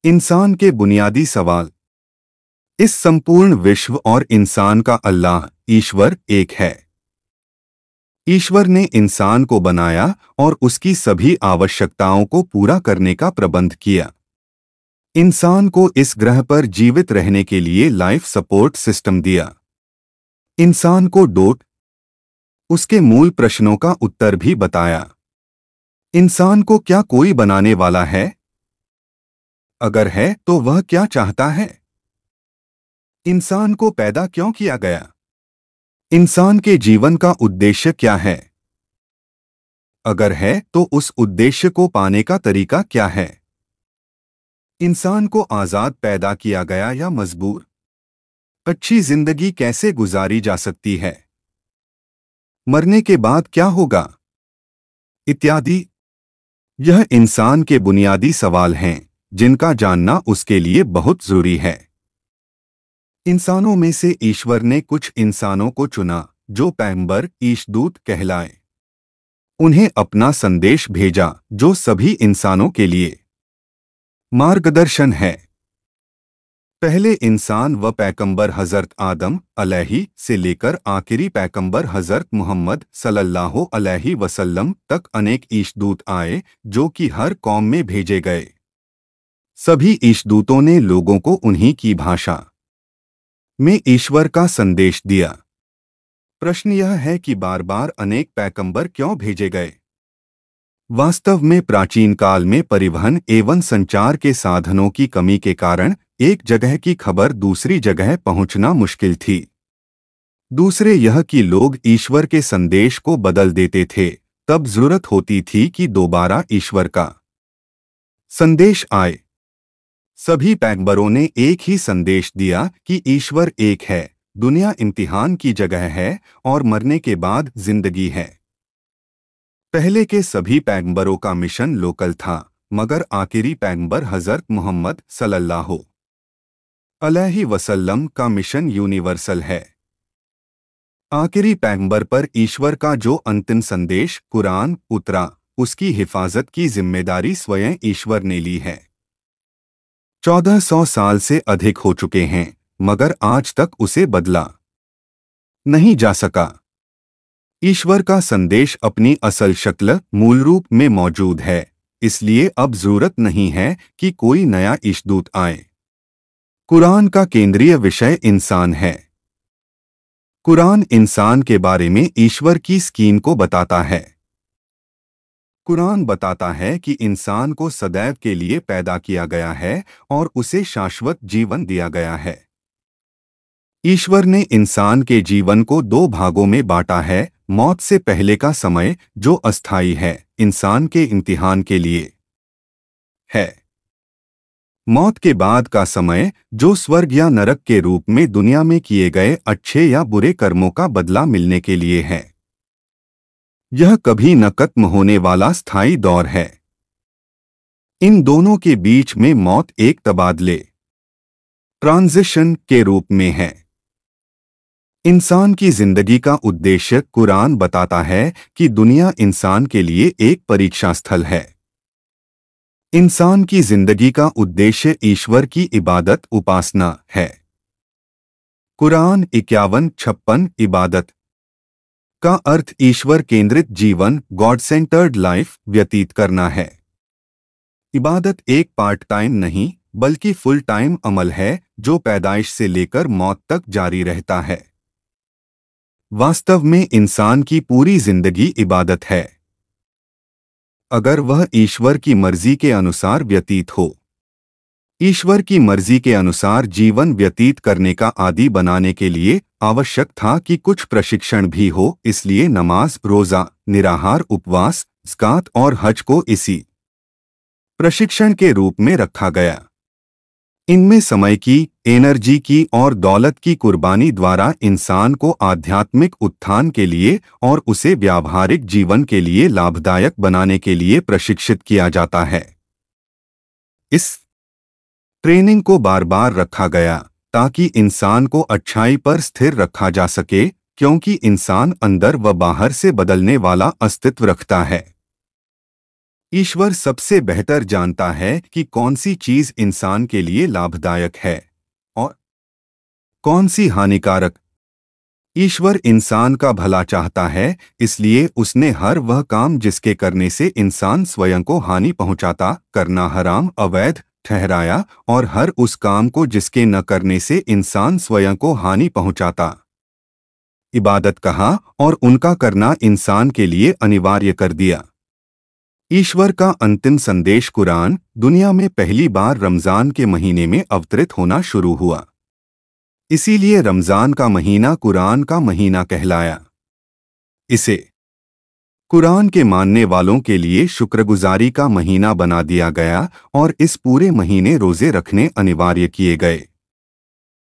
इंसान के बुनियादी सवाल। इस संपूर्ण विश्व और इंसान का अल्लाह ईश्वर एक है। ईश्वर ने इंसान को बनाया और उसकी सभी आवश्यकताओं को पूरा करने का प्रबंध किया। इंसान को इस ग्रह पर जीवित रहने के लिए लाइफ सपोर्ट सिस्टम दिया। इंसान को डोट उसके मूल प्रश्नों का उत्तर भी बताया। इंसान को क्या कोई बनाने वाला है? अगर है तो वह क्या चाहता है? इंसान को पैदा क्यों किया गया? इंसान के जीवन का उद्देश्य क्या है? अगर है तो उस उद्देश्य को पाने का तरीका क्या है? इंसान को आजाद पैदा किया गया या मजबूर? अच्छी जिंदगी कैसे गुजारी जा सकती है? मरने के बाद क्या होगा? इत्यादि। यह इंसान के बुनियादी सवाल हैं जिनका जानना उसके लिए बहुत जरूरी है। इंसानों में से ईश्वर ने कुछ इंसानों को चुना जो पैगंबर ईशदूत कहलाए। उन्हें अपना संदेश भेजा जो सभी इंसानों के लिए मार्गदर्शन है। पहले इंसान व पैगंबर हजरत आदम अलैहि से लेकर आखिरी पैगंबर हजरत मुहम्मद सल्लल्लाहु अलैहि वसल्लम तक अनेक ईशदूत आए जो कि हर कौम में भेजे गए। सभी ईशदूतों ने लोगों को उन्हीं की भाषा में ईश्वर का संदेश दिया। प्रश्न यह है कि बार बार अनेक पैगंबर क्यों भेजे गए? वास्तव में प्राचीन काल में परिवहन एवं संचार के साधनों की कमी के कारण एक जगह की खबर दूसरी जगह पहुंचना मुश्किल थी। दूसरे यह कि लोग ईश्वर के संदेश को बदल देते थे। तब जरूरत होती थी कि दोबारा ईश्वर का संदेश आए। सभी पैगंबरों ने एक ही संदेश दिया कि ईश्वर एक है, दुनिया इम्तिहान की जगह है और मरने के बाद जिंदगी है। पहले के सभी पैगंबरों का मिशन लोकल था, मगर आखिरी पैगंबर हजरत मुहम्मद सल्लल्लाहु अलैहि वसल्लम का मिशन यूनिवर्सल है। आखिरी पैगंबर पर ईश्वर का जो अंतिम संदेश कुरान उतरा, उसकी हिफाजत की जिम्मेदारी स्वयं ईश्वर ने ली है। 1400 साल से अधिक हो चुके हैं, मगर आज तक उसे बदला नहीं जा सका। ईश्वर का संदेश अपनी असल शक्ल मूल रूप में मौजूद है, इसलिए अब जरूरत नहीं है कि कोई नया ईशदूत आए। कुरान का केंद्रीय विषय इंसान है। कुरान इंसान के बारे में ईश्वर की स्कीम को बताता है। कुरान बताता है कि इंसान को सदैव के लिए पैदा किया गया है और उसे शाश्वत जीवन दिया गया है। ईश्वर ने इंसान के जीवन को दो भागों में बांटा है। मौत से पहले का समय जो अस्थायी है, इंसान के इम्तिहान के लिए है। मौत के बाद का समय जो स्वर्ग या नरक के रूप में दुनिया में किए गए अच्छे या बुरे कर्मों का बदला मिलने के लिए है। यह कभी न खत्म होने वाला स्थायी दौर है। इन दोनों के बीच में मौत एक तबादले ट्रांजिशन के रूप में है। इंसान की जिंदगी का उद्देश्य कुरान बताता है कि दुनिया इंसान के लिए एक परीक्षा स्थल है। इंसान की जिंदगी का उद्देश्य ईश्वर की इबादत उपासना है। कुरान 51-56 इबादत का अर्थ ईश्वर केंद्रित जीवन गॉड सेंटर्ड लाइफ व्यतीत करना है। इबादत एक पार्ट टाइम नहीं बल्कि फुल टाइम अमल है जो पैदाइश से लेकर मौत तक जारी रहता है। वास्तव में इंसान की पूरी जिंदगी इबादत है, अगर वह ईश्वर की मर्जी के अनुसार व्यतीत हो। ईश्वर की मर्जी के अनुसार जीवन व्यतीत करने का आदी बनाने के लिए आवश्यक था कि कुछ प्रशिक्षण भी हो, इसलिए नमाज, रोजा, निराहार, उपवास, ज़कात और हज को इसी प्रशिक्षण के रूप में रखा गया। इनमें समय की, एनर्जी की और दौलत की कुर्बानी द्वारा इंसान को आध्यात्मिक उत्थान के लिए और उसे व्यावहारिक जीवन के लिए लाभदायक बनाने के लिए प्रशिक्षित किया जाता है। इस ट्रेनिंग को बार बार रखा गया ताकि इंसान को अच्छाई पर स्थिर रखा जा सके, क्योंकि इंसान अंदर व बाहर से बदलने वाला अस्तित्व रखता है। ईश्वर सबसे बेहतर जानता है कि कौन सी चीज इंसान के लिए लाभदायक है और कौन सी हानिकारक। ईश्वर इंसान का भला चाहता है, इसलिए उसने हर वह काम जिसके करने से इंसान स्वयं को हानि पहुंचाता, करना हराम अवैध ठहराया, और हर उस काम को जिसके न करने से इंसान स्वयं को हानि पहुंचाता, इबादत कहा और उनका करना इंसान के लिए अनिवार्य कर दिया। ईश्वर का अंतिम संदेश कुरान दुनिया में पहली बार रमजान के महीने में अवतरित होना शुरू हुआ। इसीलिए रमजान का महीना कुरान का महीना कहलाया। इसे कुरान के मानने वालों के लिए शुक्रगुजारी का महीना बना दिया गया और इस पूरे महीने रोजे रखने अनिवार्य किए गए।